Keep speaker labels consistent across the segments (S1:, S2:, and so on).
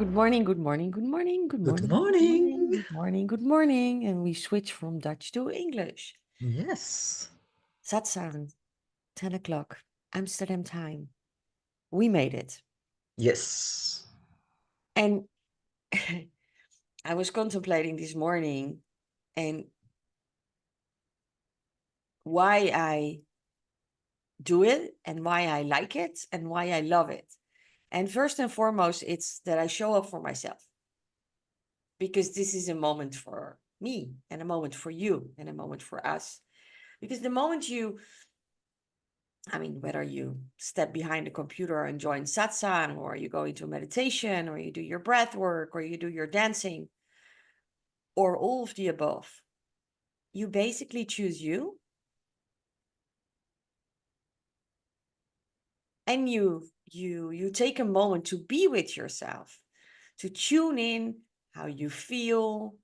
S1: Good morning, good morning, good morning, good
S2: Good
S1: morning, good morning,
S2: morning.
S1: good morning, good morning. And we switch from Dutch to English.
S2: Yes.
S1: Satsang, 10 o'clock, Amsterdam time. We made it.
S2: Yes.
S1: And I was contemplating this morning and why I do it and why I like it and why I love it. And first and foremost, it's that I show up for myself because this is a moment for me and a moment for you and a moment for us. Because the moment whether you step behind the computer and join satsang, or you go into meditation, or you do your breath work, or you do your dancing, or all of the above, you basically choose you. And you take a moment to be with yourself, to tune in how you feel,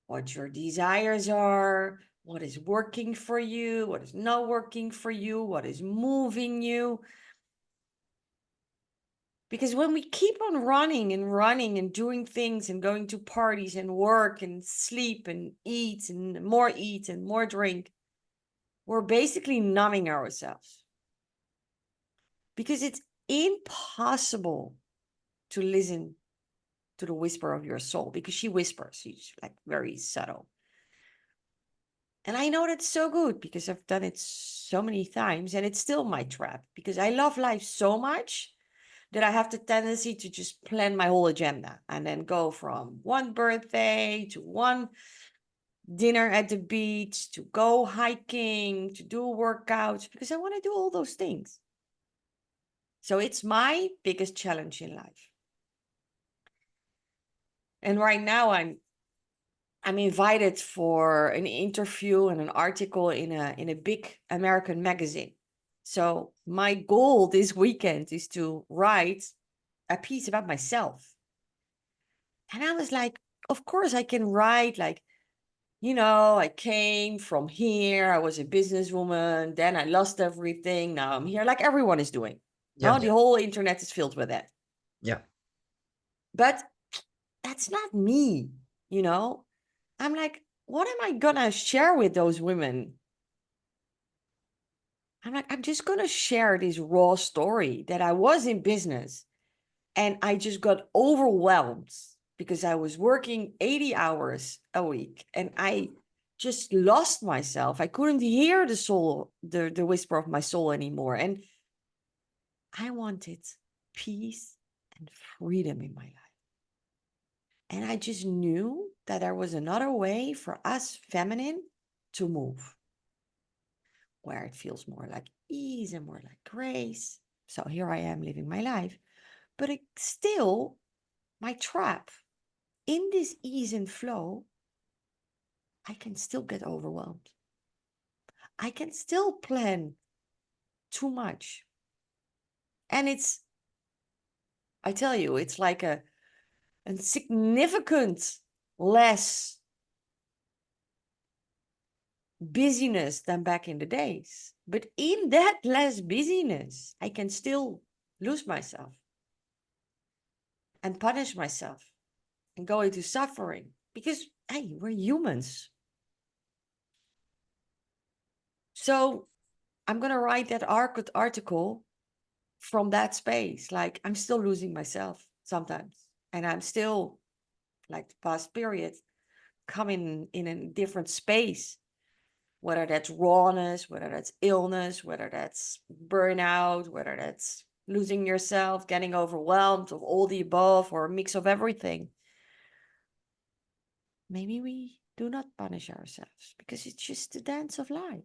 S1: what your desires are, what is working for you, what is not working for you, what is moving you. Because when we keep on running and doing things and going to parties and work and sleep and eat and more drink, we're basically numbing ourselves. Because it's impossible to listen to the whisper of your soul, because she whispers. She's like very subtle. And I know that's so good because I've done it so many times, and it's still my trap because I love life so much that I have the tendency to just plan my whole agenda and then go from one birthday to one dinner at the beach to go hiking to do workouts because I want to do all those things. So it's my biggest challenge in life. And right now I'm invited for an interview and an article in a big American magazine. So my goal this weekend is to write a piece about myself. And I was like, of course I can write like, I came from here. I was a businesswoman. Then I lost everything. Now I'm here, like everyone is doing.
S2: Yeah.
S1: The whole internet is filled with that.
S2: Yeah.
S1: But that's not me, you know? I'm like, what am I gonna share with those women? I'm like, I'm just gonna share this raw story that I was in business and I just got overwhelmed because I was working 80 hours a week and I just lost myself. I couldn't hear the soul, the whisper of my soul anymore. And I wanted peace and freedom in my life. And I just knew that there was another way for us feminine to move, where it feels more like ease and more like grace. So here I am living my life, but it's still my trap. In this ease and flow, I can still get overwhelmed. I can still plan too much. And I tell you, it's like a significant less busyness than back in the days. But in that less busyness, I can still lose myself and punish myself and go into suffering because, hey, we're humans. So I'm going to write that article from that space. Like, I'm still losing myself sometimes. And I'm still, like the past period, coming in a different space, whether that's rawness, whether that's illness, whether that's burnout, whether that's losing yourself, getting overwhelmed, of all the above, or a mix of everything. Maybe we do not punish ourselves because it's just the dance of life.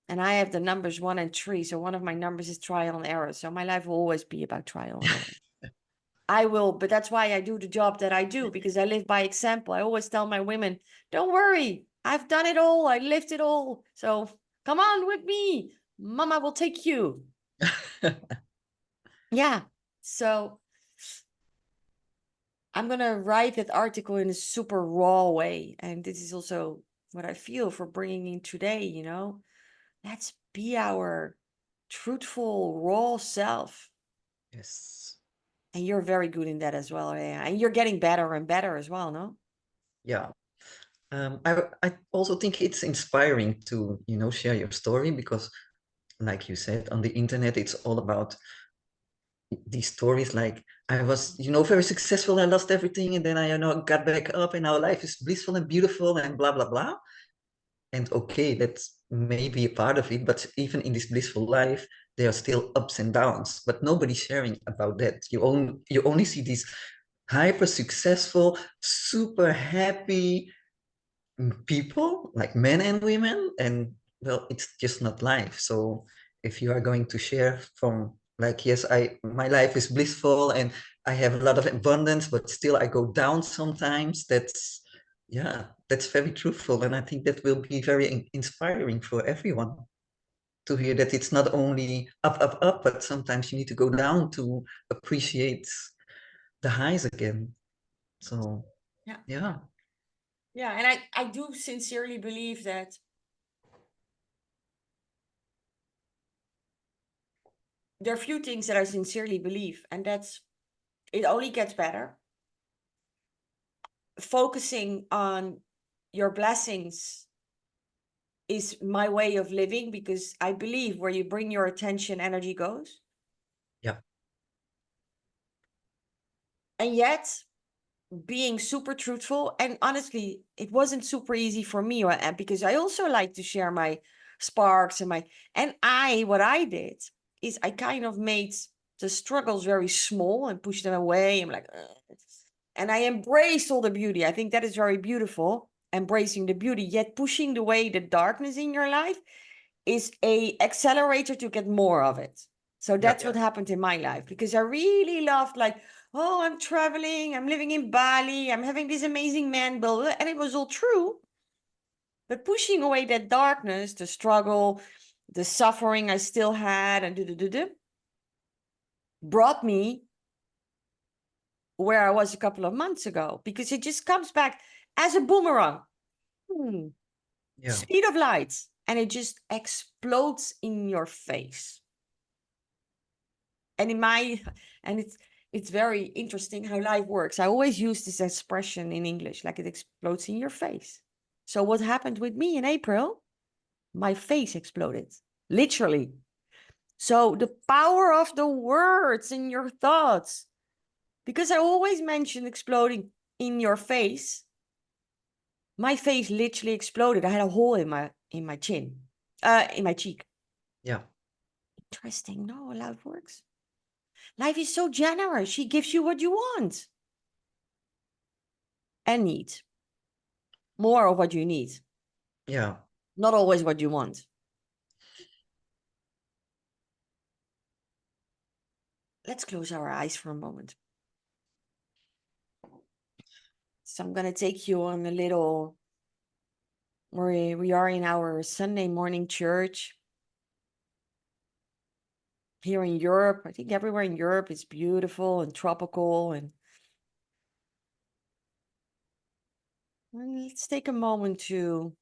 S1: And I have the numbers 1 and 3. So one of my numbers is trial and error. So my life will always be about trial and error. I will, but that's why I do the job that I do, because I live by example. I always tell my women, don't worry, I've done it all. I lived it all. So come on with me. Mama will take you. Yeah. So I'm going to write that article in a super raw way. And this is also what I feel for bringing in today, Let's be our truthful, raw self.
S2: Yes.
S1: And you're very good in that as well. Yeah. And you're getting better and better as well, no?
S2: Yeah. I also think it's inspiring to, share your story because, like you said, on the internet, it's all about these stories like I was, very successful. I lost everything, and then I, got back up, and now life is blissful and beautiful, and blah blah blah. And okay, that's maybe a part of it, but even in this blissful life, there are still ups and downs. But nobody's sharing about that. You only see these hyper successful, super happy people, like men and women, and well, it's just not life. So if you are going to share from like, yes, my life is blissful and I have a lot of abundance, but still I go down sometimes, that's very truthful, and I think that will be very inspiring for everyone to hear that it's not only up up up, but sometimes you need to go down to appreciate the highs again. So
S1: Yeah.
S2: yeah.
S1: Yeah. And I do sincerely believe that there are a few things that I sincerely believe, and that's it only gets better. Focusing on your blessings is my way of living because I believe where you bring your attention, energy goes.
S2: Yeah.
S1: And yet, being super truthful, and honestly, it wasn't super easy for me because I also like to share my sparks and what I did is I kind of made the struggles very small and pushed them away. I'm like, ugh. And I embraced all the beauty. I think that is very beautiful, embracing the beauty, yet pushing away the darkness in your life is a accelerator to get more of it. So
S2: Yeah.
S1: that's what happened in my life because I really loved like, oh, I'm traveling, I'm living in Bali, I'm having this amazing man, blah, blah, and it was all true. But pushing away that darkness, the struggle, the suffering I still had, and brought me where I was a couple of months ago because it just comes back as a boomerang. Hmm.
S2: Yeah.
S1: Speed of light, and it just explodes in your face. And it's very interesting how life works. I always use this expression in English, like it explodes in your face. So what happened with me in April? My face exploded, literally. So the power of the words in your thoughts, because I always mention exploding in your face. My face literally exploded. I had a hole in my chin, in my cheek.
S2: Yeah.
S1: Interesting. No, life works. Life is so generous. She gives you what you want and need. More of what you need,
S2: Yeah.
S1: not always what you want. Let's close our eyes for a moment. So I'm going to take you on a little, we are in our Sunday morning church here in Europe. I think everywhere in Europe is beautiful and tropical. And let's take a moment to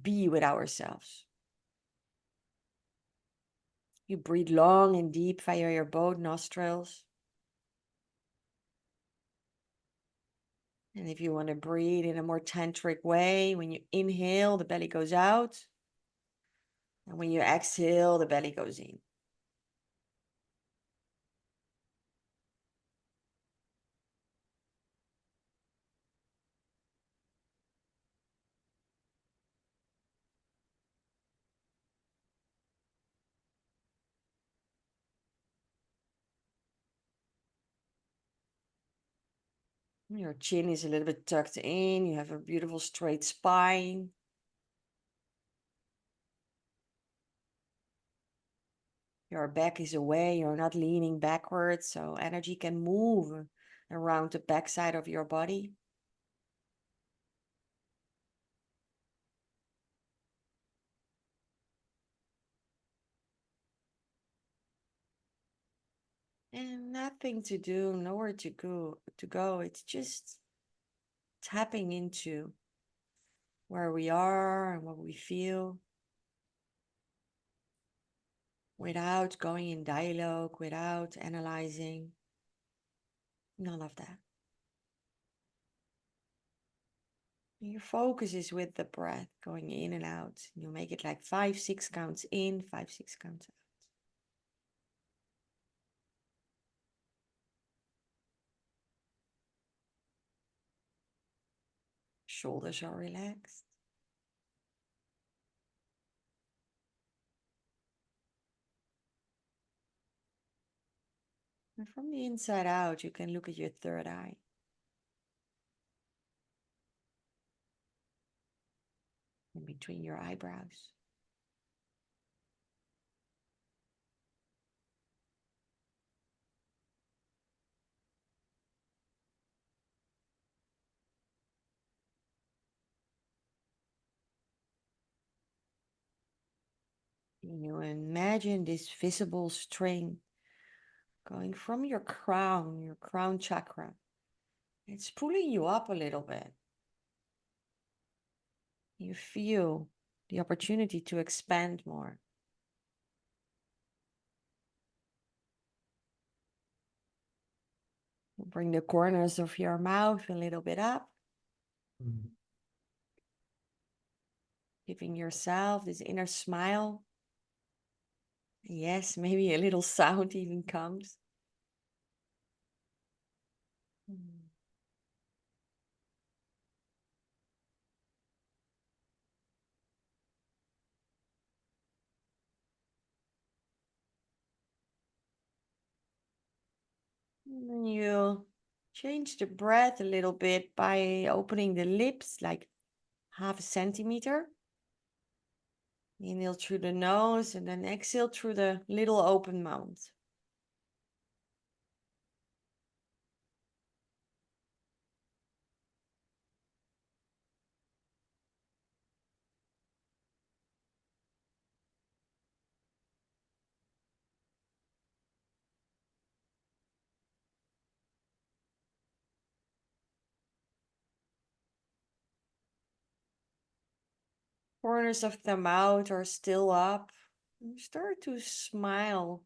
S1: be with ourselves. You breathe long and deep via your both nostrils. And if you want to breathe in a more tantric way, when you inhale, the belly goes out. And when you exhale, the belly goes in. Your chin is a little bit tucked in. You have a beautiful straight spine. Your back is away. You're not leaning backwards, so energy can move around the backside of your body. And nothing to do, nowhere to go. It's just tapping into where we are and what we feel. without going in dialogue, without analyzing. None of that. Your focus is with the breath going in and out. You make it like 5, 6 counts in, 5, 6 counts out. Shoulders are relaxed. And from the inside out, you can look at your third eye. In between your eyebrows. You imagine this visible string going from your crown chakra. It's pulling you up a little bit. You feel the opportunity to expand more. Bring the corners of your mouth a little bit up, giving yourself this inner smile. Yes, maybe a little sound even comes. And then you change the breath a little bit by opening the lips like half a centimeter. Inhale through the nose and then exhale through the little open mouth. Corners of the mouth are still up. We start to smile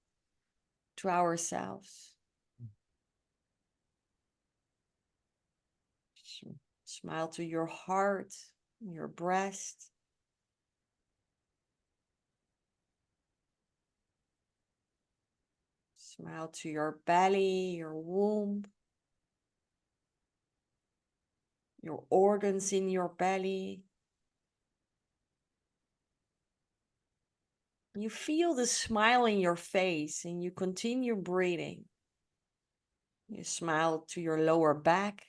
S1: to ourselves. Smile to your heart, your breast. Smile to your belly, your womb, your organs in your belly. You feel the smile in your face and you continue breathing. You smile to your lower back,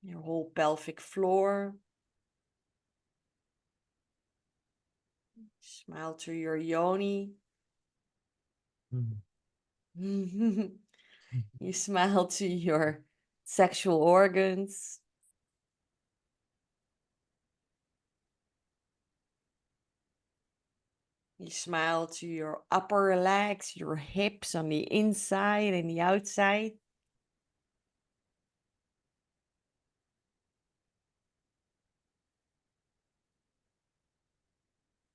S1: your whole pelvic floor. Smile to your yoni. You smile to your sexual organs. You smile to your upper legs, your hips on the inside and the outside.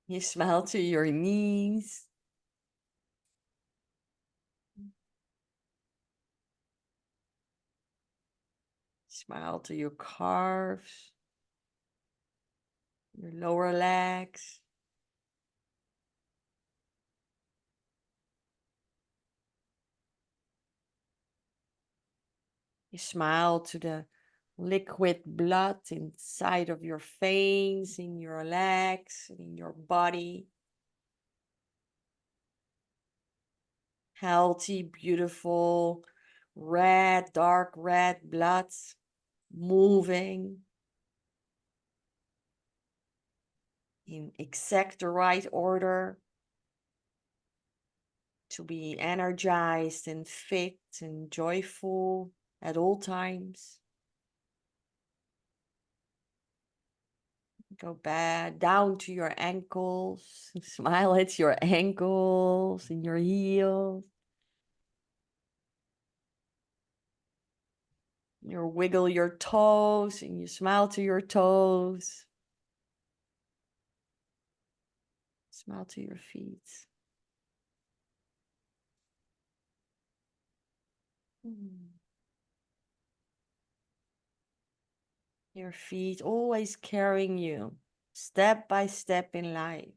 S1: You smile to your knees. Smile to your calves, your lower legs. You smile to the liquid blood inside of your veins, in your legs, in your body. Healthy, beautiful, red, dark red blood moving in exact the right order to be energized and fit and joyful at all times. Go back down to your ankles. Smile at your ankles and your heels. You wiggle your toes and you smile to your toes. Smile to your feet. Your feet always carrying you step by step in life.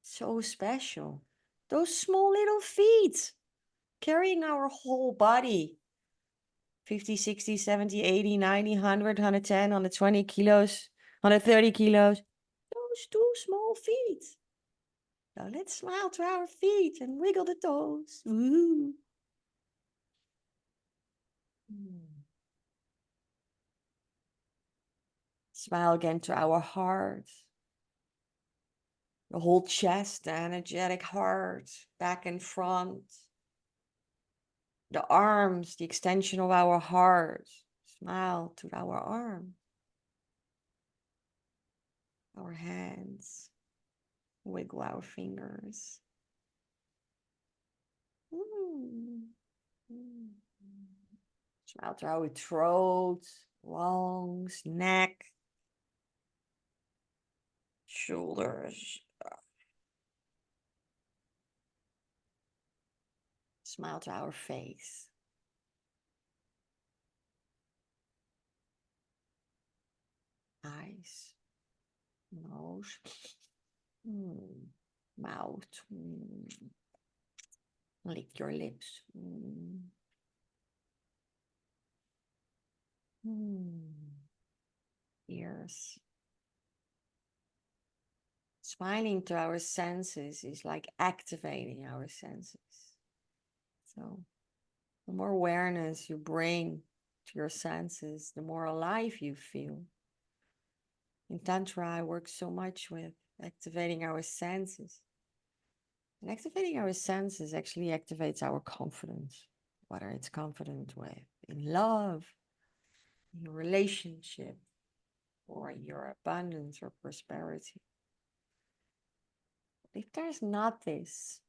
S1: So special. Those small little feet carrying our whole body. 50, 60, 70, 80, 90, 100, 110, 120 kilos, 130 kilos. Those two small feet. Now let's smile to our feet and wiggle the toes. Ooh. Smile again to our heart. The whole chest, the energetic heart, back and front. The arms, the extension of our heart. Smile to our arm. Our hands. Wiggle our fingers. Smile to our throat, lungs, neck, shoulders. Smile to our face. Eyes, nose, mouth. Lick your lips. Ears. Smiling to our senses is like activating our senses. So the more awareness you bring to your senses, the more alive you feel. In Tantra, I work so much with activating our senses. And activating our senses actually activates our confidence, whether it's confident with in love, in your relationship, or in your abundance or prosperity. If there's not this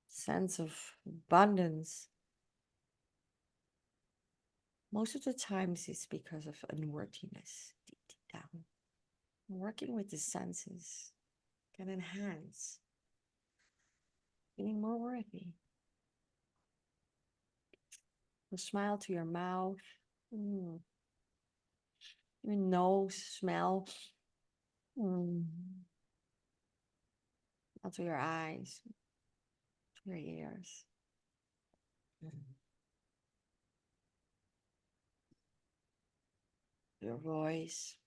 S1: sense of abundance, most of the times it's because of unworthiness deep down. Working with the senses can enhance feeling more worthy. So smile to your mouth, your nose, smell. Smile to your eyes, to your ears. Your voice.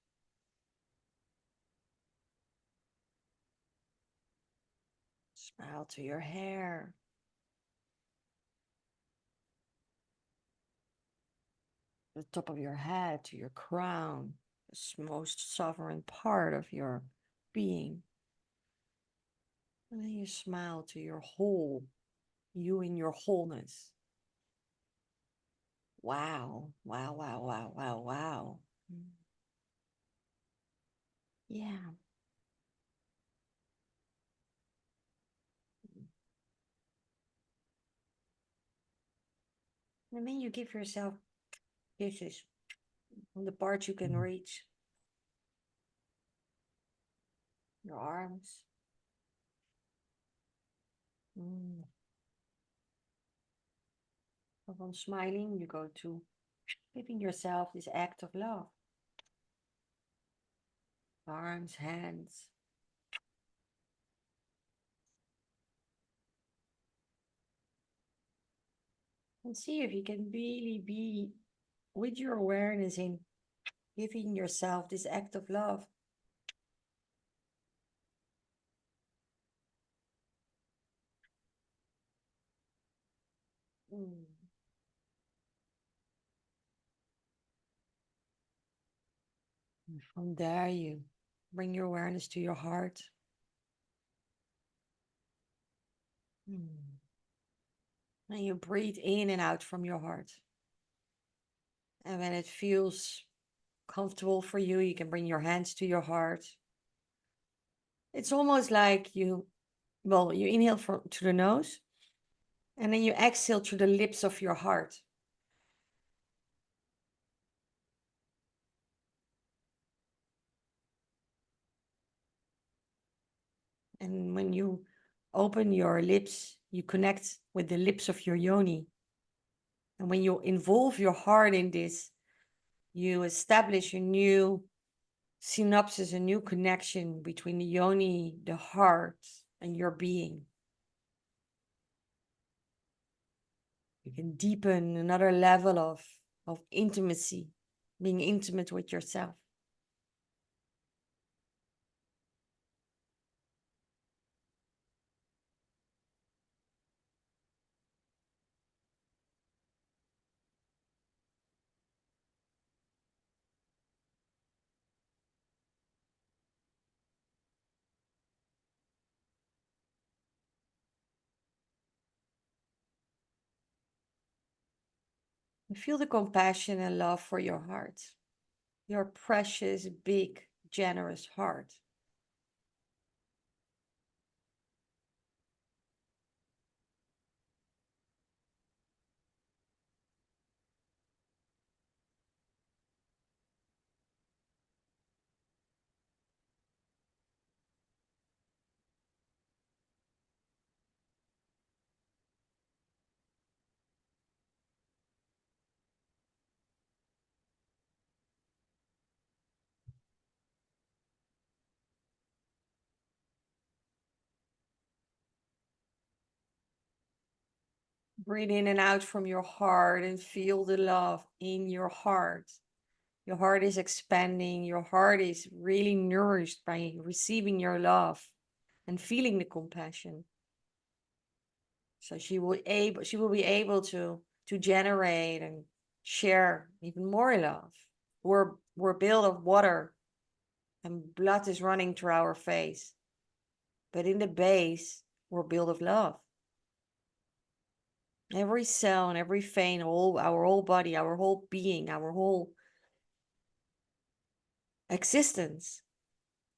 S1: Smile to your hair. The top of your head, to your crown, the most sovereign part of your being. And then you smile to your whole, you in your wholeness. Wow, wow, wow, wow, wow, wow. Yeah. And then you give yourself kisses on the parts you can reach. Your arms. Upon smiling, you go to giving yourself this act of love. Arms, hands. And see if you can really be with your awareness in giving yourself this act of love. And from there, you bring your awareness to your heart. And you breathe in and out from your heart. And when it feels comfortable for you, you can bring your hands to your heart. It's almost like you inhale through the nose and then you exhale through the lips of your heart. And when you open your lips, you connect with the lips of your yoni. And when you involve your heart in this, you establish a new synapses, a new connection between the yoni, the heart, and your being. You can deepen another level of intimacy, being intimate with yourself. And feel the compassion and love for your heart, your precious, big, generous heart. Breathe in and out from your heart and feel the love in your heart. Your heart is expanding. Your heart is really nourished by receiving your love and feeling the compassion. So she will be able to generate and share even more love. We're built of water and blood is running through our face. But in the base, we're built of love. Every cell and every vein, our whole body, our whole being, our whole existence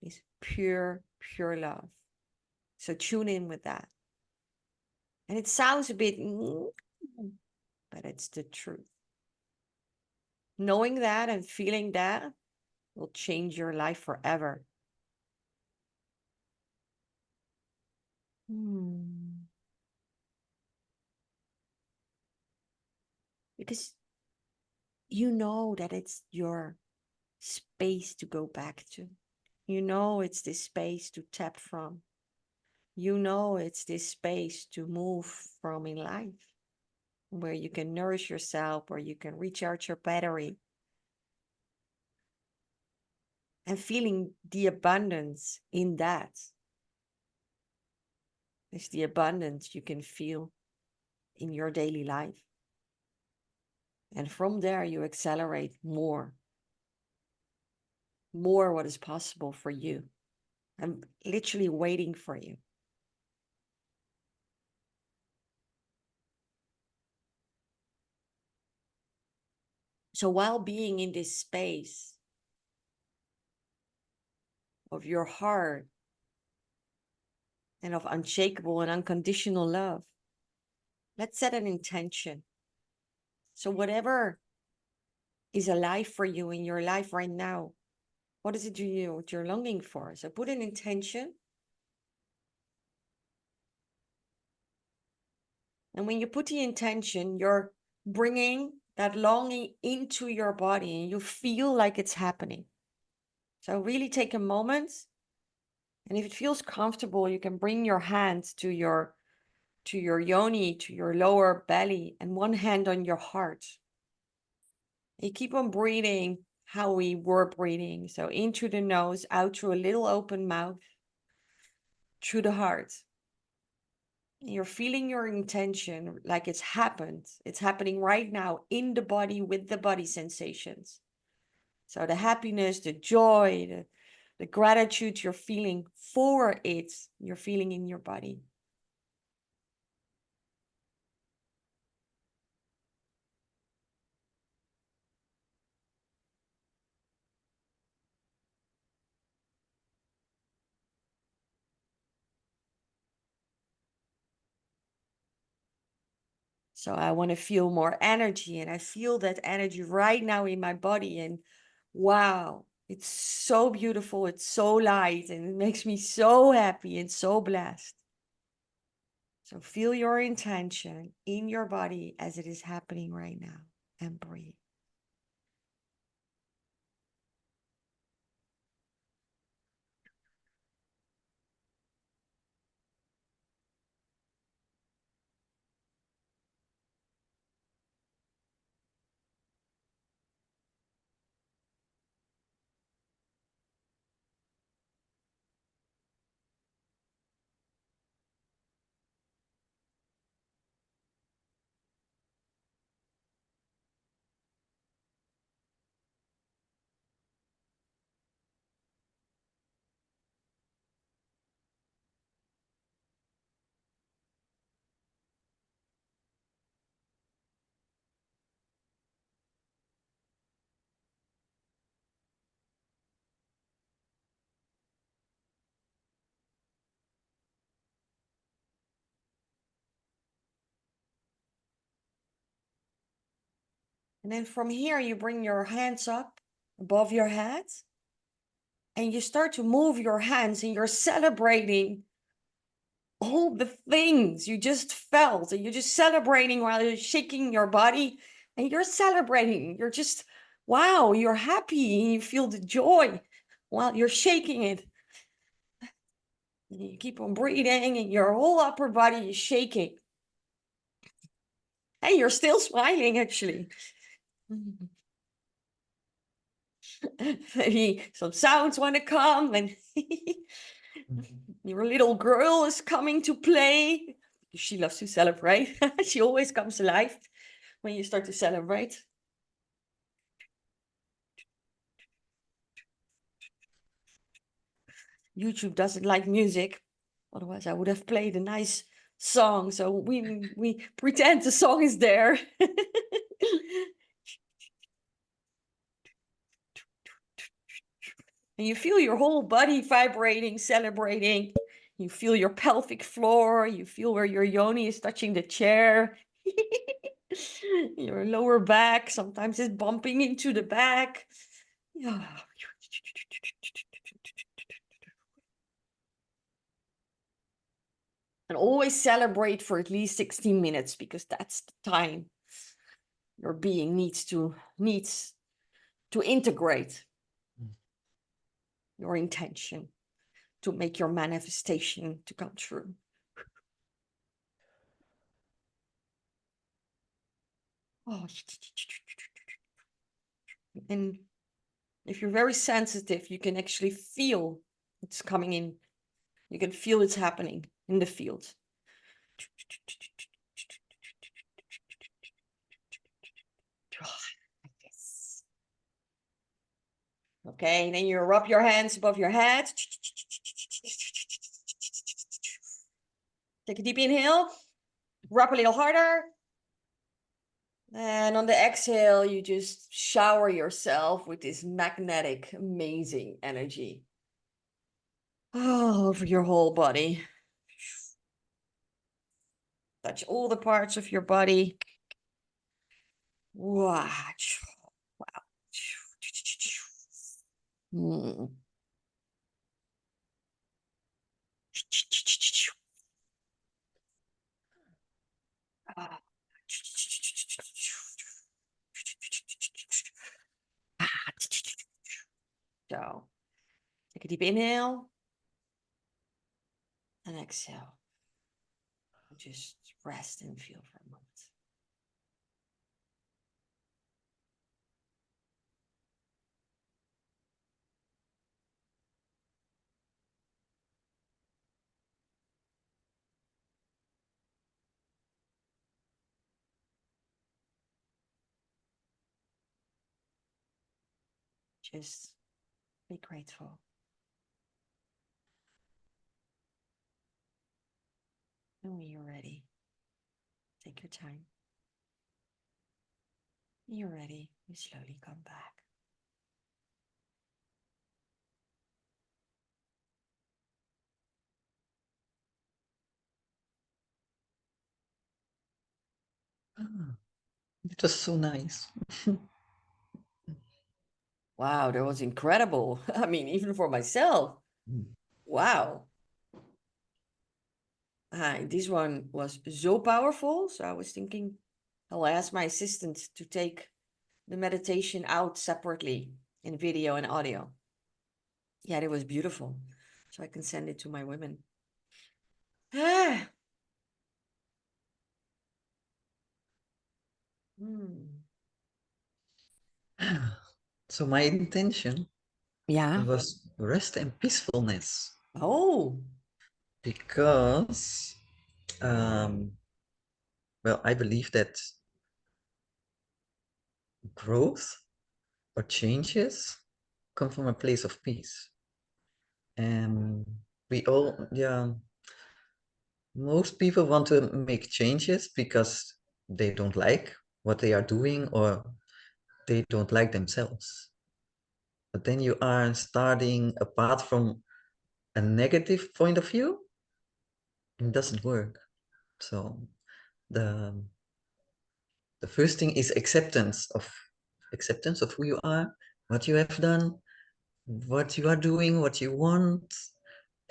S1: is pure, pure love. So tune in with that. And it sounds a bit, but it's the truth. Knowing that and feeling that will change your life forever. Because you know that it's your space to go back to. You know it's this space to tap from. You know it's this space to move from in life, where you can nourish yourself, where you can recharge your battery. And feeling the abundance in that is the abundance you can feel in your daily life. And from there, you accelerate more what is possible for you. I'm literally waiting for you. So while being in this space of your heart and of unshakable and unconditional love, let's set an intention. So whatever is alive for you in your life right now, what is it what you're longing for? So put an intention. And when you put the intention, you're bringing that longing into your body and you feel like it's happening. So really take a moment. And if it feels comfortable, you can bring your hands to your yoni, to your lower belly, and one hand on your heart. You keep on breathing how we were breathing. So into the nose, out through a little open mouth, through the heart. You're feeling your intention like it's happened. It's happening right now in the body with the body sensations. So the happiness, the joy, the gratitude you're feeling for it, you're feeling in your body. So I want to feel more energy, and I feel that energy right now in my body. And wow, It's so beautiful. It's so light and it makes me so happy and so blessed. So feel your intention in your body as it is happening right now and breathe. And then from here, you bring your hands up above your head and you start to move your hands and you're celebrating all the things you just felt and you're just celebrating while you're shaking your body and you're celebrating. You're just, wow, you're happy and you feel the joy while you're shaking it. And you keep on breathing and your whole upper body is shaking. And you're still smiling, actually. Maybe some sounds want to come and your little girl is coming to play. She loves to celebrate. She always comes alive when you start to celebrate. YouTube doesn't like music. Otherwise, I would have played a nice song. So we pretend the song is there. And you feel your whole body vibrating, celebrating. You feel your pelvic floor. You feel where your yoni is touching the chair. Your lower back sometimes is bumping into the back. Yeah. And always celebrate for at least 16 minutes because that's the time your being needs to integrate your intention to make your manifestation to come true. Oh. And if you're very sensitive, you can actually feel it's coming in. You can feel it's happening in the field. Yes. Okay, then you rub your hands above your head. Take a deep inhale. Rub a little harder. And on the exhale, you just shower yourself with this magnetic, amazing energy over your whole body. Touch all the parts of your body. Wow. Wow. Mm. So take a deep inhale and exhale. Just rest and feel for a moment. Just be grateful. And when you're ready, take your time. When you're ready, you slowly come back.
S2: Ah, it was so nice.
S1: Wow, that was incredible. I mean, even for myself.
S2: Mm.
S1: Wow. This one was so powerful. So I was thinking, I'll ask my assistant to take the meditation out separately in video and audio. Yeah, it was beautiful. So I can send it to my women. Ah. Hmm.
S2: So my intention
S1: Yeah.
S2: was rest and peacefulness
S1: Oh.
S2: because, well, I believe that growth or changes come from a place of peace. And we all, yeah, most people want to make changes because they don't like what they are doing or they don't like themselves. But then you are starting apart from a negative point of view, it doesn't work. So the the first thing is acceptance of who you are, what you have done, what you are doing, what you want,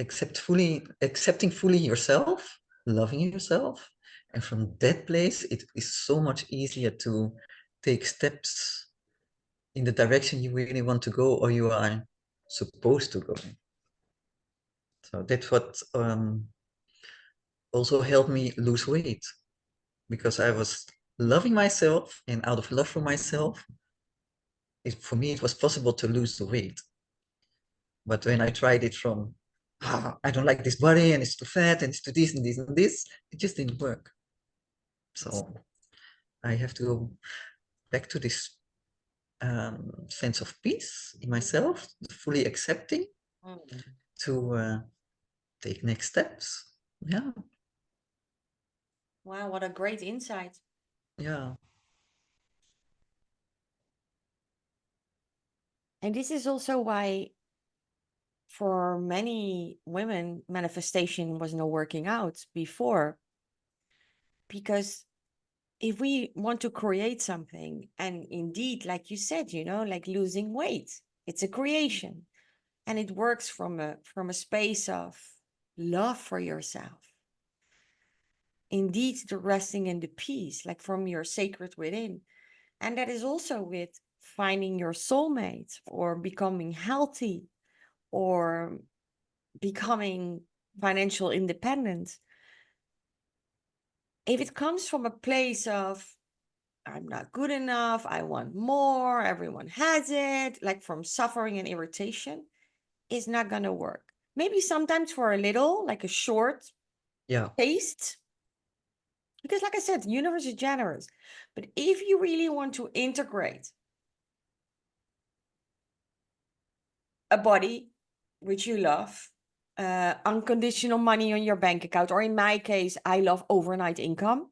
S2: accepting fully yourself, loving yourself. And from that place, it is so much easier to take steps in the direction you really want to go or you are supposed to go. So that's what also helped me lose weight because I was loving myself, and out of love for myself, for me, it was possible to lose the weight. But when I tried it from, I don't like this body and it's too fat and it's too this and this and this, it just didn't work. So I have to go back to this sense of peace in myself, fully accepting
S1: Mm.
S2: to take next steps. Yeah,
S1: Wow, what a great insight.
S2: yeah,
S1: And this is also why for many women, manifestation was not working out before. Because if we want to create something, and indeed, like you said, like losing weight, it's a creation. And it works from a space of love for yourself. Indeed, the resting in the peace, like from your sacred within. And that is also with finding your soulmate or becoming healthy or becoming financial independent. If it comes from a place of, I'm not good enough, I want more, everyone has it, like from suffering and irritation, it's not going to work. Maybe sometimes for a little, like a short
S2: yeah,
S1: taste, because like I said, the universe is generous. But if you really want to integrate a body which you love, unconditional money on your bank account, or in my case, I love overnight income,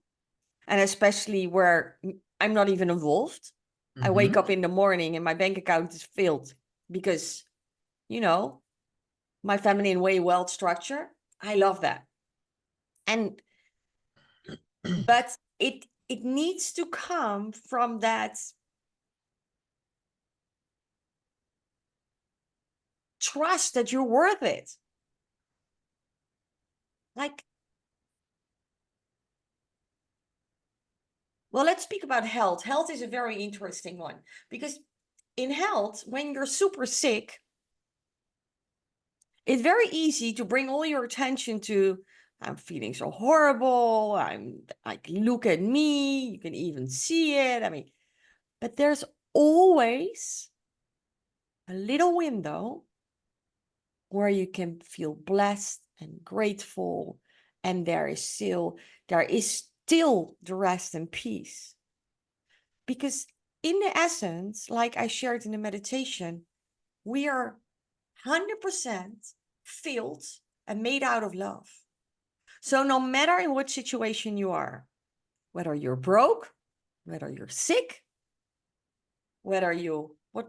S1: and especially where I'm not even involved. I wake
S2: mm-hmm.
S1: up in the morning and my bank account is filled because, you know, my feminine way wealth structure. I love that. And but it needs to come from that trust that you're worth it. Like, well, let's speak about health. Health is a very interesting one because in health, when you're super sick, it's very easy to bring all your attention to, I'm feeling so horrible. I'm like, look at me. You can even see it. I mean, but there's always a little window where you can feel blessed and grateful, and there is still the rest and peace. Because in the essence, like I shared in the meditation, we are 100% filled and made out of love. So no matter in what situation you are, whether you're broke, whether you're sick, what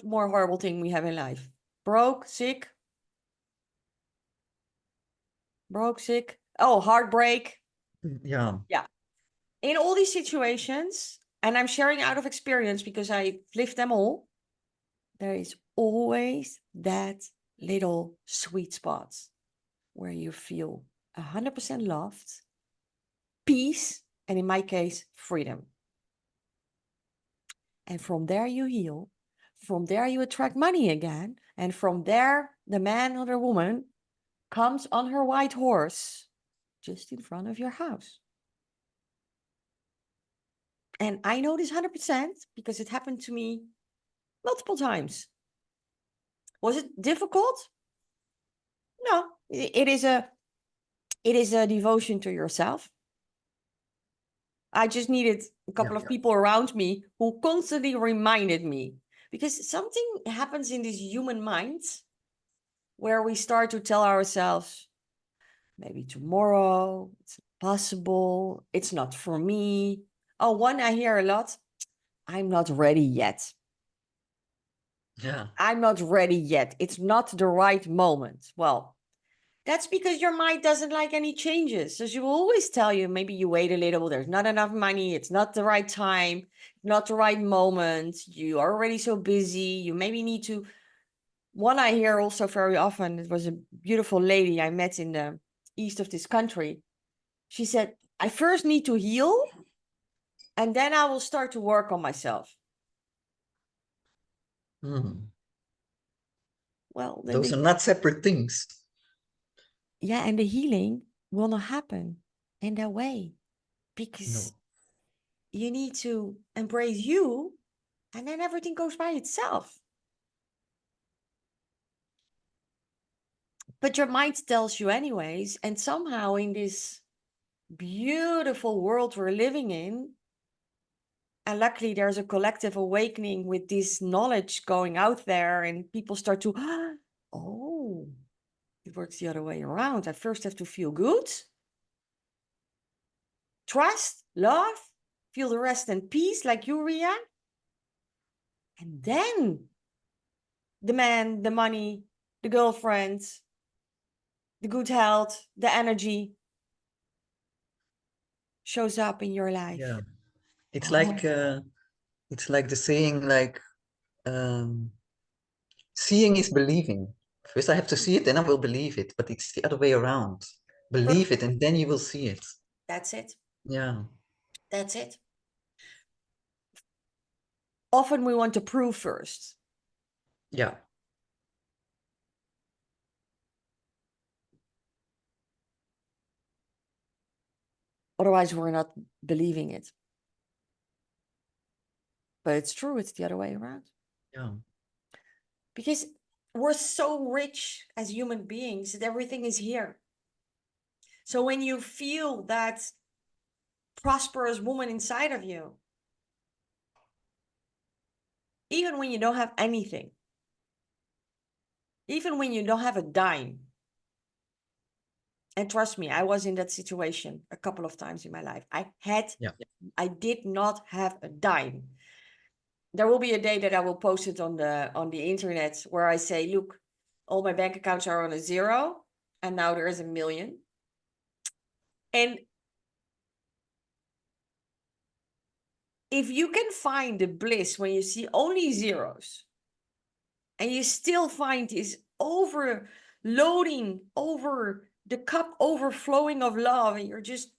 S1: more horrible thing we have in life? Broke, sick, oh, heartbreak.
S2: Yeah,
S1: Yeah. In all these situations, and I'm sharing out of experience because I lived them all, there is always that little sweet spot where you feel 100% loved, peace, and in my case, freedom. And from there you heal. From there you attract money again. And from there, the man or the woman comes on her white horse just in front of your house. And I know this 100% because it happened to me multiple times. Was it difficult? No, it is a devotion to yourself. I just needed a couple of people around me who constantly reminded me, because something happens in this human mind where we start to tell ourselves, maybe tomorrow, it's possible, it's not for me. Oh, one I hear a lot, I'm not ready yet.
S2: Yeah.
S1: I'm not ready yet. It's not the right moment. Well, that's because your mind doesn't like any changes. So she will always tell you, maybe you wait a little, there's not enough money, it's not the right time, not the right moment, you are already so busy, you maybe need to. One I hear also very often, it was a beautiful lady I met in the east of this country. She said, I first need to heal, and then I will start to work on myself.
S2: Mm.
S1: Well, then
S2: Those are not separate things.
S1: yeah, and the healing will not happen in that way, because
S2: No.
S1: you need to embrace you, and then everything goes by itself. But your mind tells you anyways, and somehow in this beautiful world we're living in, and luckily there's a collective awakening with this knowledge going out there, and people start to, oh, it works the other way around. I first have to feel good, trust, love, feel the rest and peace like you, Ria. And then the man, the money, the girlfriend, the good health, the energy shows up in your life.
S2: Yeah. It's
S1: Oh.
S2: like the saying, like, seeing is believing. First I have to see it, then I will believe it, but it's the other way around. Believe it, and then you will see it.
S1: That's it.
S2: Yeah.
S1: That's it. Often we want to prove first.
S2: Yeah.
S1: Otherwise, we're not believing it. But it's true, it's the other way around.
S2: Yeah.
S1: Because we're so rich as human beings that everything is here. So when you feel that prosperous woman inside of you, even when you don't have anything, even when you don't have a dime, and trust me, I was in that situation a couple of times in my life. I did not have a dime. There will be a day that I will post it on the internet where I say, look, all my bank accounts are on a zero, and now there is 1 million. And if you can find the bliss when you see only zeros, and you still find this overloading, over the cup overflowing of love, and you're just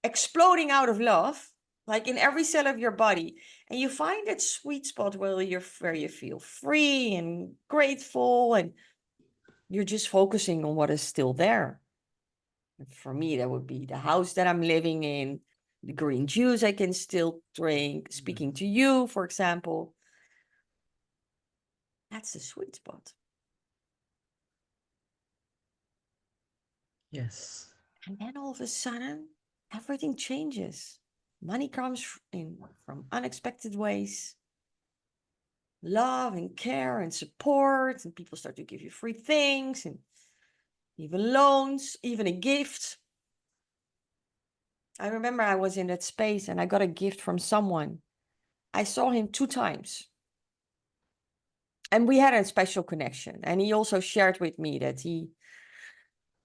S1: exploding out of love, like in every cell of your body, and you find that sweet spot where you feel free and grateful, and you're just focusing on what is still there. And for me, that would be the house that I'm living in, the green juice I can still drink, speaking to you, for example. That's the sweet spot.
S2: Yes.
S1: And then all of a sudden, everything changes. Money comes in from unexpected ways. Love and care and support, and people start to give you free things, and even loans, even a gift. I remember I was in that space and I got a gift from someone. I saw him 2 times. And we had a special connection. And he also shared with me that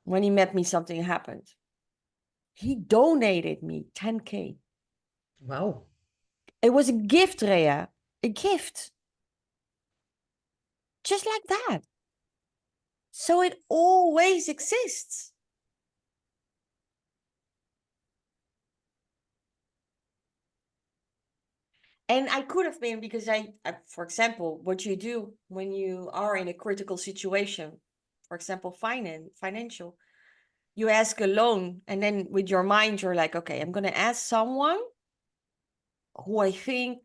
S1: when he met me, something happened. He donated me 10K.
S2: Wow.
S1: It was a gift, Rhea. A gift. just like that. So it always exists. And I could have been, because for example, what you do when you are in a critical situation, for example, financial, you ask a loan, and then with your mind, you're like, okay, I'm going to ask someone who I think,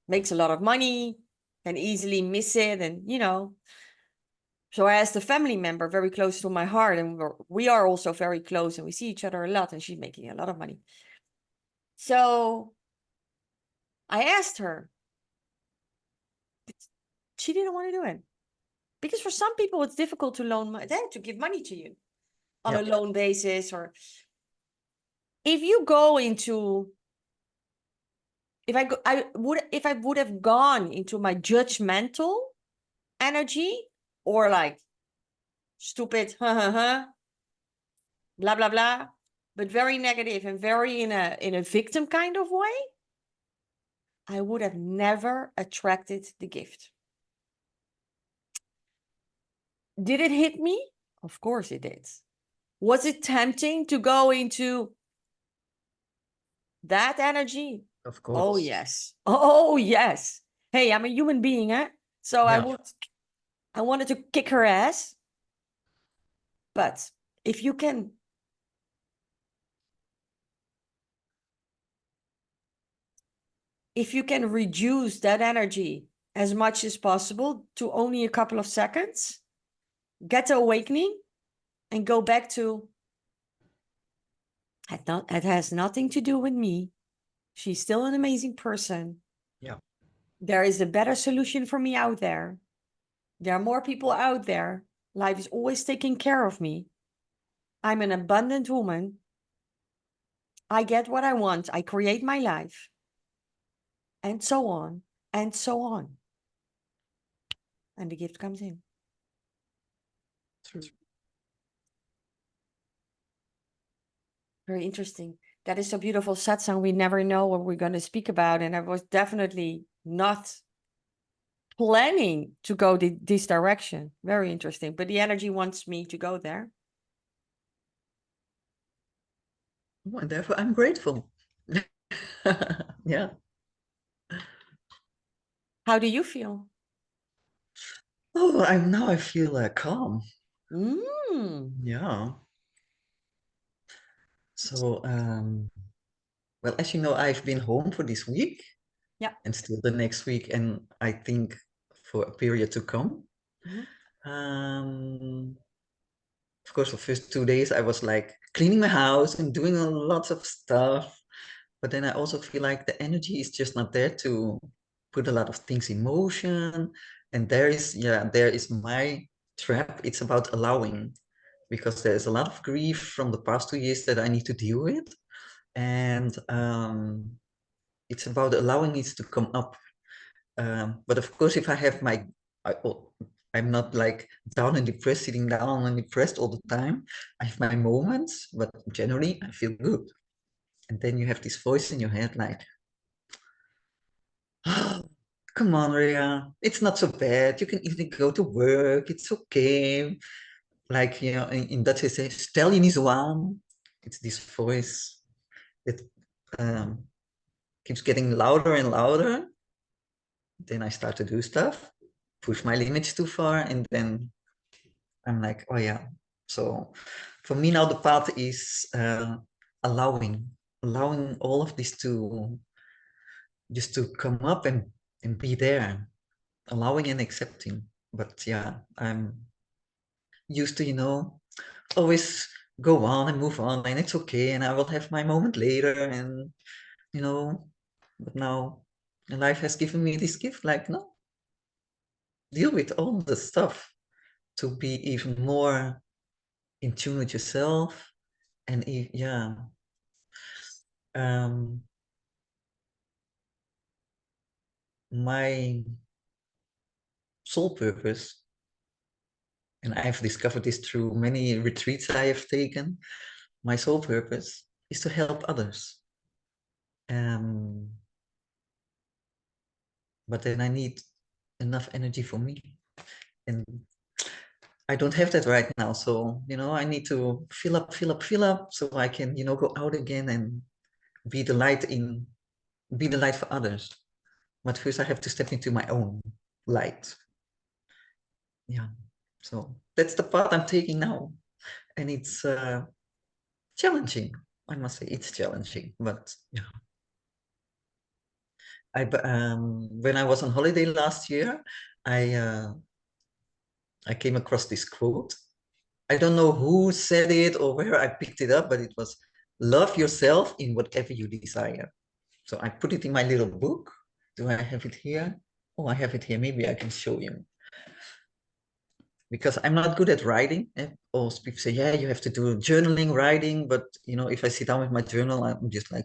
S1: makes a lot of money, can easily miss it. And, so I asked a family member very close to my heart, and we are also very close, and we see each other a lot, and she's making a lot of money. So I asked her, but she didn't want to do it. Because for some people, it's difficult to to give money to you on a loan basis. Or if you go into, if I would have gone into my judgmental energy, or like stupid, blah blah blah, but very negative and very in a victim kind of way, I would have never attracted the gift. Did it hit me? Of course it did. Was it tempting to go into that energy?
S2: Of course.
S1: Oh yes. Oh yes. Hey, I'm a human being, eh? So
S2: Yeah.
S1: I wanted to kick her ass. But if you can reduce that energy as much as possible to only a couple of seconds, get the awakening, and go back to, it has nothing to do with me. She's still an amazing person.
S2: Yeah.
S1: There is a better solution for me out there. There are more people out there. Life is always taking care of me. I'm an abundant woman. I get what I want. I create my life. And so on, and so on. And the gift comes in.
S2: True.
S1: Very interesting. That is so beautiful. Satsang, we never know what we're going to speak about. And I was definitely not planning to go this direction. Very interesting. But the energy wants me to go there.
S2: Oh, and therefore I'm grateful. Yeah.
S1: How do you feel?
S2: Oh, I feel calm.
S1: Mm.
S2: Yeah. So, well, as you know, I've been home for this week.
S1: Yeah.
S2: And still the next week, and I think for a period to come.
S1: Mm-hmm.
S2: Of course, the first 2 days I was like cleaning my house and doing lots of stuff. But then I also feel like the energy is just not there to put a lot of things in motion. And there is my trap. It's about allowing, because there's a lot of grief from the past 2 years that I need to deal with. And it's about allowing it to come up. But of course, if I have I'm not like down and depressed, sitting down and depressed all the time. I have my moments, but generally I feel good. And then you have this voice in your head like, oh, come on, Ria, it's not so bad. You can even go to work. It's okay. Like, in Dutch they say, stel je niet zo aan. It's this voice that keeps getting louder and louder. Then I start to do stuff, push my limits too far, and then I'm like, oh yeah. So for me now, the path is allowing all of this to just to come up and be there, allowing and accepting. But yeah, I'm used to, always go on and move on, and it's okay, and I will have my moment later, and but now life has given me this gift, like, no, deal with all the stuff to be even more in tune with yourself. And yeah, um, my soul purpose, and I've discovered this through many retreats I have taken, my soul purpose is to help others. But then I need enough energy for me. And I don't have that right now. So, I need to fill up so I can, go out again and be the light for others. But first I have to step into my own light. Yeah. So that's the path I'm taking now. And it's challenging. I must say it's challenging, but yeah. When I was on holiday last year, I came across this quote. I don't know who said it or where I picked it up, but it was love yourself in whatever you desire. So I put it in my little book. Do I have it here? Oh, I have it here. Maybe I can show you. Because I'm not good at writing. Or people say, yeah, you have to do journaling, writing. But, if I sit down with my journal, I'm just like,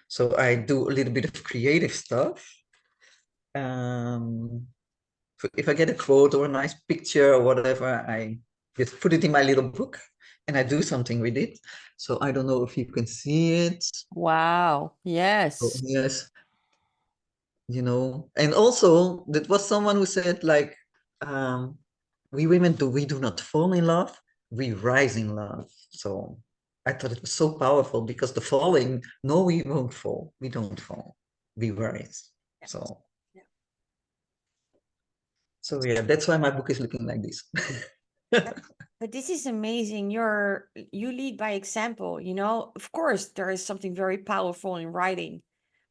S2: so I do a little bit of creative stuff. If I get a quote or a nice picture or whatever, I just put it in my little book and I do something with it. So I don't know if you can see it.
S1: Wow.
S2: Oh,
S1: Yes.
S2: yes, and also that was someone who said like, we women we do not fall in love, we rise in love. So I thought it was so powerful because the falling, no, we won't fall. We don't fall. We rise. So
S1: Yeah.
S2: so yeah, that's why my book is looking like this.
S1: But this is amazing. You lead by example, Of course, there is something very powerful in writing.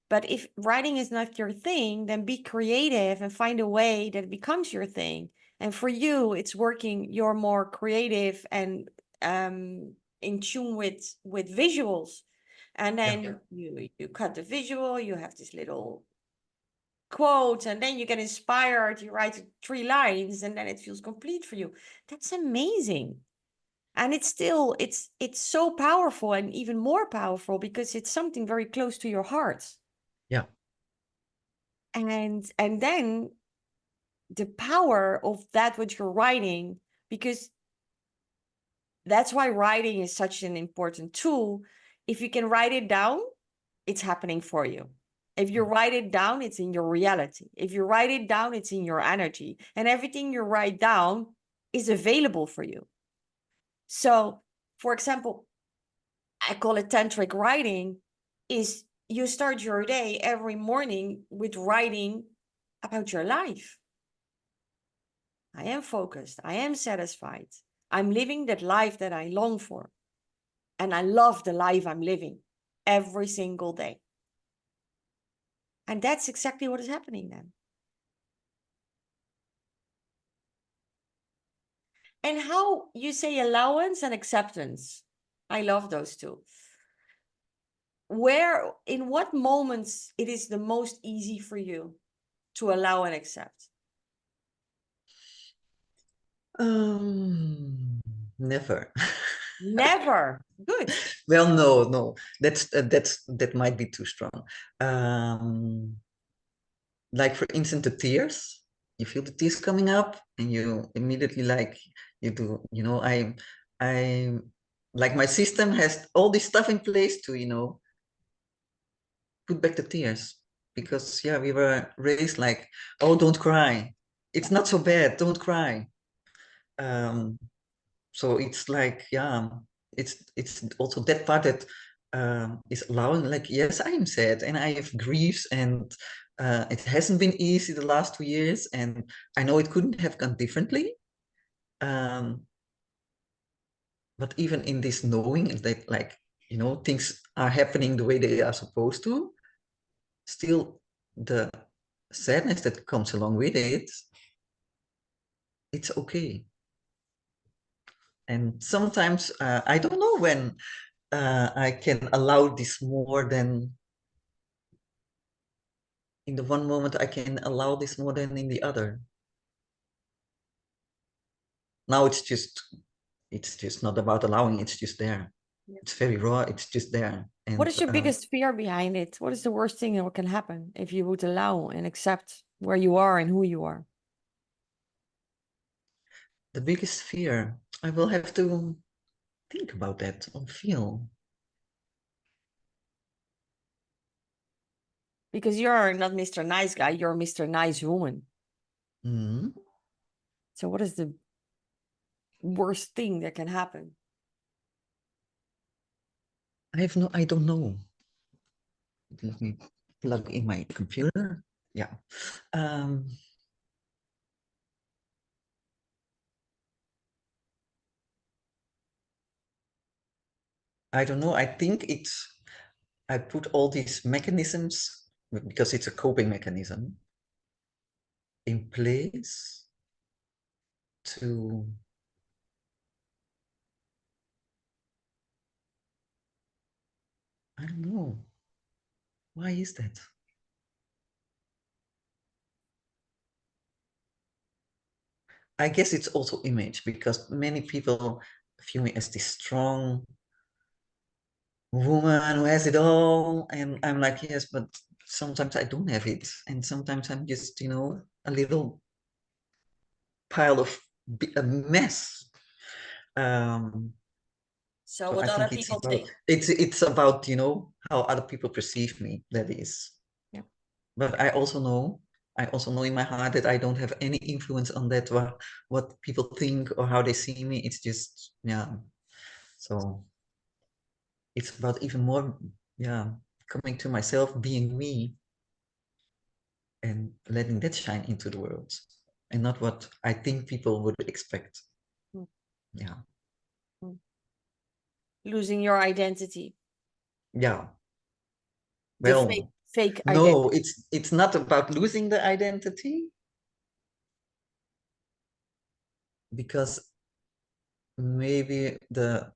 S1: But if writing is not your thing, then be creative and find a way that it becomes your thing. And for you, it's working, you're more creative and in tune with visuals. And
S2: Yeah.
S1: then you cut the visual, you have this little quote, and then you get inspired, you write 3 lines, and then it feels complete for you. That's amazing. And it's so powerful, and even more powerful because it's something very close to your heart.
S2: Yeah.
S1: And then the power of that what you're writing, because that's why writing is such an important tool. If you can write it down, it's happening for you. If you write it down, it's in your reality. If you write it down, it's in your energy, and everything you write down is available for you. So, for example, I call it tantric writing, is you start your day every morning with writing about your life. I am focused. I am satisfied. I'm living that life that I long for. And I love the life I'm living every single day. And that's exactly what is happening then. And how you say allowance and acceptance. I love those two. In what moments it is the most easy for you to allow and accept?
S2: Never.
S1: Never. Good.
S2: Well, no, that might be too strong. Like for instance, the tears. You feel the tears coming up, and you immediately like you do. I like my system has all this stuff in place to put back the tears because yeah, we were raised like, oh, don't cry. It's not so bad. Don't cry. Um, so it's like yeah, it's also that part that is allowing like yes, I am sad and I have griefs and it hasn't been easy the last 2 years and I know it couldn't have gone differently, um, but even in this knowing that like things are happening the way they are supposed to, still the sadness that comes along with it, it's okay. And sometimes I don't know when I can allow this more than in the one moment I can allow this more than in the other. Now it's just not about allowing, it's just there.
S1: Yeah.
S2: It's very raw, it's just there.
S1: What
S2: And
S1: is your biggest fear behind it? What is the worst thing that can happen if you would allow and accept where you are and who you are?
S2: the biggest fear, I will have to think about that or feel.
S1: Because you're not Mr. Nice Guy, you're Mr. Nice Woman.
S2: Mm.
S1: So what is the worst thing that can happen?
S2: I don't know. Let me plug in my computer. Yeah. I don't know. I think I put all these mechanisms, because it's a coping mechanism, in place to I don't know. Why is that? I guess it's also image, because many people view me as this strong woman who has it all. And I'm like, yes, but sometimes I don't have it. And sometimes I'm just, a little pile of a mess.
S1: So
S2: So
S1: what
S2: I
S1: other
S2: think it's
S1: people
S2: about
S1: think?
S2: it's about, how other people perceive me, that is.
S1: Yeah.
S2: But I also know in my heart that I don't have any influence on that, what people think or how they see me. It's just, yeah. So it's about even more, yeah, coming to myself, being me, and letting that shine into the world, and not what I think people would expect.
S1: Mm.
S2: Yeah.
S1: Mm. Losing your identity,
S2: Yeah.
S1: the fake
S2: Well,
S1: fake identity.
S2: no, it's not about losing the identity, because maybe the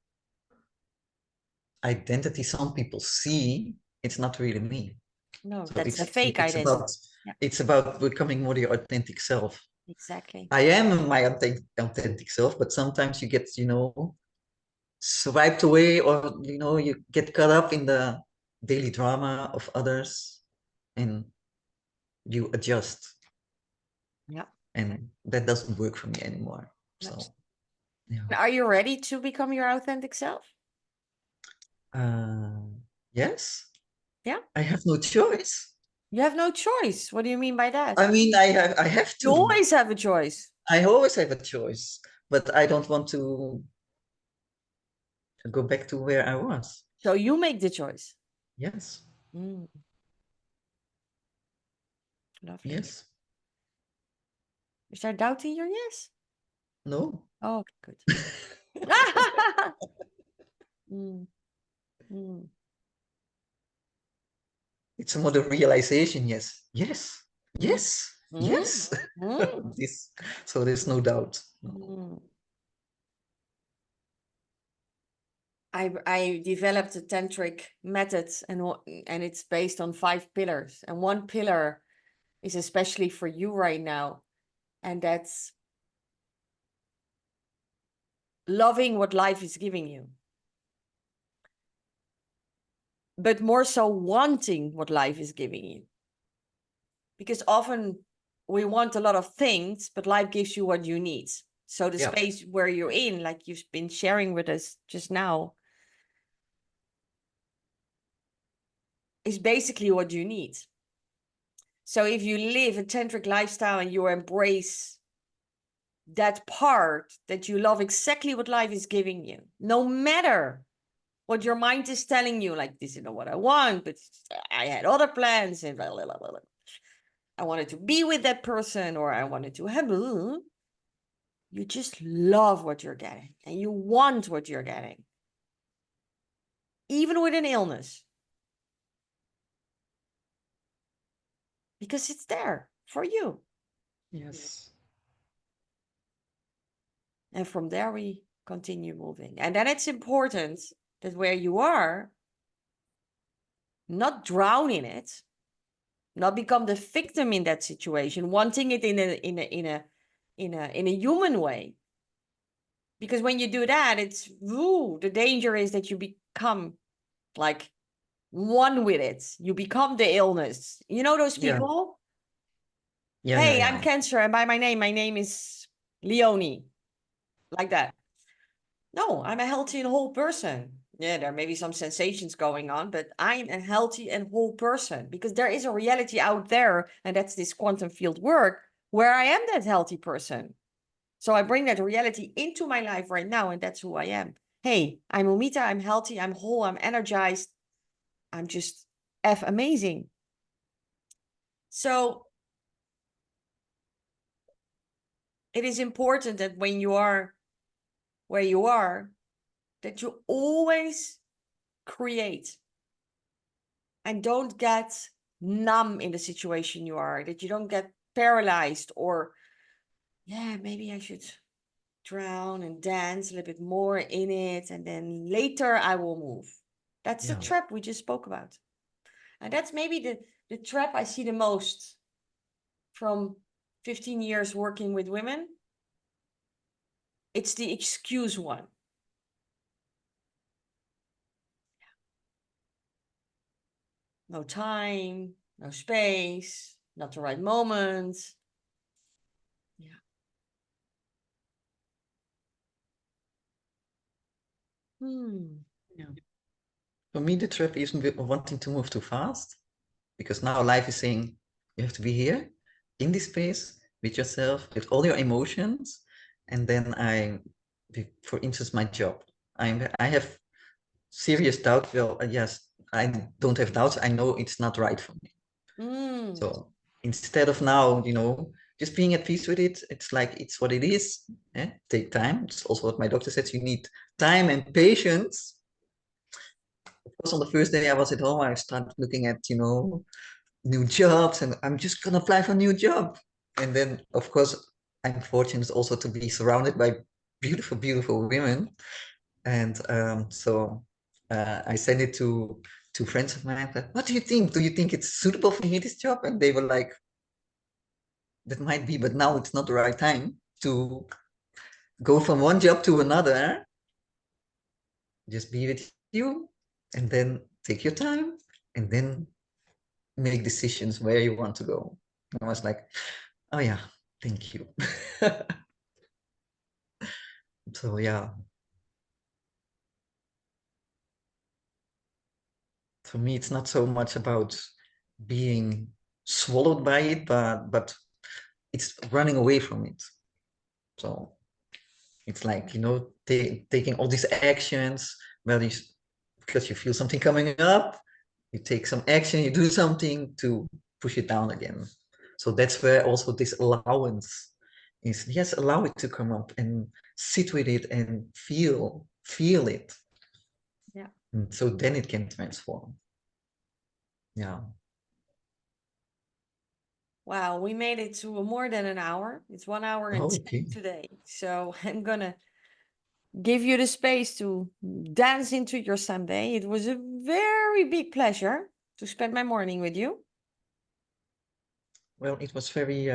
S2: identity some people see, it's not really me.
S1: No,
S2: So
S1: that's the fake
S2: it's
S1: identity.
S2: about
S1: Yeah,
S2: it's about becoming more your authentic self.
S1: exactly.
S2: I am my authentic self, but sometimes you get, swiped away, or you get caught up in the daily drama of others, and you adjust,
S1: Yeah.
S2: and that doesn't work for me anymore.
S1: No.
S2: So yeah.
S1: Are you ready to become your authentic self?
S2: uh, yes,
S1: Yeah.
S2: I have no choice.
S1: You have no choice. What do you mean by that?
S2: I mean, I have
S1: You
S2: to.
S1: always have a choice.
S2: I always have a choice, but I don't want to go back to where I was.
S1: So you make the choice.
S2: Yes.
S1: Mm, lovely.
S2: Yes.
S1: Is there doubt in your yes?
S2: No.
S1: Oh, okay, good. Mm, mm,
S2: It's more the realization. Yes. Yes.
S1: mm,
S2: Yes.
S1: mm,
S2: Yes.
S1: mm,
S2: This. So there's no doubt. No.
S1: mm. I developed a tantric method, and it's based on 5 pillars. And one pillar is especially for you right now, and that's loving what life is giving you, but more so wanting what life is giving you. Because often we want a lot of things, but life gives you what you need. So the
S2: Yeah.
S1: space where you're in, like you've been sharing with us just now, is basically what you need. So if you live a tantric lifestyle and you embrace that part, that you love exactly what life is giving you, no matter what your mind is telling you, like, this is not what I want, but I had other plans, and blah, blah, blah, blah. I wanted to be with that person, or I wanted to have, you just love what you're getting and you want what you're getting, even with an illness, because it's there for you.
S2: Yes.
S1: And from there, we continue moving. And then it's important that where you are, not drown in it, not become the victim in that situation, wanting it in a human way. Because when you do that, it's the danger is that you become like one with it. You become the illness. You know those
S2: Yeah.
S1: people?
S2: Yeah. Yeah.
S1: Hey, I'm
S2: Yeah.
S1: Cancer, and by my name is Leonie, like that. No, I'm a healthy and whole person. Yeah, there may be some sensations going on, but I'm a healthy and whole person, because there is a reality out there, and that's this quantum field work, where I am that healthy person. So I bring that reality into my life right now, and that's who I am. Hey, I'm Humita, I'm healthy, I'm whole, I'm energized, I'm just F amazing. So it is important that when you are where you are, that you always create and don't get numb in the situation you are, that you don't get paralyzed or, yeah, maybe I should drown and dance a little bit more in it, and then later I will move. That's the
S2: Yeah.
S1: trap we just spoke about. And that's maybe the trap I see the most from 15 years working with women. It's the excuse one. No time, no space, not the right moment. Yeah.
S2: Yeah. For me, the trap is wanting to move too fast, because now life is saying you have to be here in this space with yourself, with all your emotions. And then for instance, my job, I have serious doubt. Well, yes, I don't have doubts. I know it's not right for me.
S1: Mm.
S2: So instead of now, just being at peace with it, it's like, it's what it is. Take time. It's also what my doctor says. You need time and patience. Of course, on the first day I was at home, I started looking at, new jobs, and I'm just gonna apply for a new job. And then, of course, I'm fortunate also to be surrounded by beautiful, beautiful women. And I sent it to two friends of mine. What do you think? Do you think it's suitable for me, this job? And they were like, that might be, but now it's not the right time to go from one job to another. Just be with you, and then take your time, and then make decisions where you want to go. And I was like, oh yeah, thank you. So yeah, for me, it's not so much about being swallowed by it, but it's running away from it. So it's like, taking all these actions, well, because you feel something coming up, you take some action, you do something to push it down again. So that's where also this allowance is. Yes, allow it to come up and sit with it and feel it.
S1: Yeah.
S2: And so then it can transform. Yeah.
S1: Wow, we made it to more than an hour. It's 1 hour and 10
S2: Okay.
S1: today. So I'm gonna give you the space to dance into your Sunday. It was a very big pleasure to spend my morning with you.
S2: Well, it was very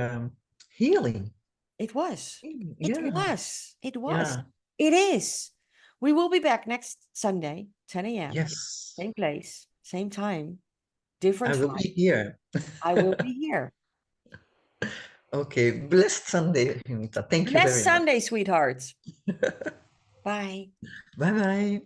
S2: healing.
S1: It was. It
S2: Yeah.
S1: was. It was.
S2: Yeah.
S1: It is. We will be back next Sunday, 10 a.m.
S2: Yes.
S1: Same place, same time,
S2: I
S1: different
S2: will
S1: vibe.
S2: be here.
S1: I will be here.
S2: Okay. Blessed Sunday, Humita. Thank you
S1: Blessed
S2: very much.
S1: Sunday, sweetheart. Bye.
S2: Bye bye.